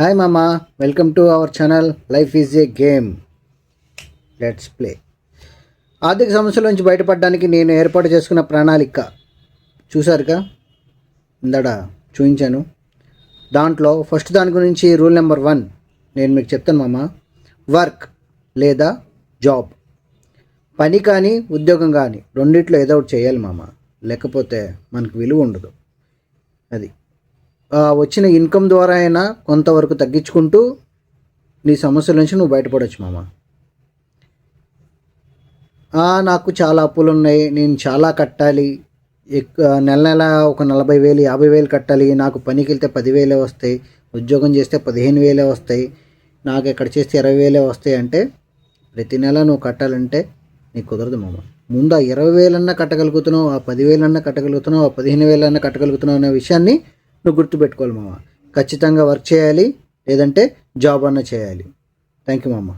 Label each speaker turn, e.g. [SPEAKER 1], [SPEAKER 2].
[SPEAKER 1] Hi మామా, welcome to our channel life is a game. Let's play. ఆర్థిక సమస్యల నుంచి బయటపడడానికి నేను ఏర్పాటు చేసుకున్న ప్రణాళిక చూసారుగా, ఇందాడ చూపించాను. దాంట్లో ఫస్ట్ దాని గురించి రూల్ నెంబర్ 1 నేను మీకు చెప్తాను మామా. వర్క్ లేదా జాబ్, పని కానీ ఉద్యోగం కానీ రెండిట్లో ఏదో ఒకటి చేయాలి మామ, లేకపోతే మనకు విలువ ఉండదు. అది వచ్చిన ఇన్కమ్ ద్వారా అయినా కొంతవరకు తగ్గించుకుంటూ నీ సమస్యల నుంచి నువ్వు బయటపడవచ్చు మామ. నాకు చాలా అప్పులు ఉన్నాయి, నేను చాలా కట్టాలి, నెల నెల ఒక 40,000 50,000 కట్టాలి, నాకు పనికి వెళ్తే 10,000 వస్తాయి, ఉద్యోగం చేస్తే 15,000 వస్తాయి, నాకు ఎక్కడ చేస్తే 20,000 వస్తాయి అంటే ప్రతి నెల నువ్వు కట్టాలంటే నీకు కుదరదు మామ. ముందు ఆ 20,000 కట్టగలుగుతున్నావు, ఆ 10,000 కట్టగలుగుతున్నావు, ఆ 15,000 కట్టగలుగుతున్నావు అనే విషయాన్ని నువ్వు గుర్తుపెట్టుకోవాలి మామ. ఖచ్చితంగా వర్క్ చేయాలి, లేదంటే జాబ్ అన్న చేయాలి. థ్యాంక్ యూ మామ.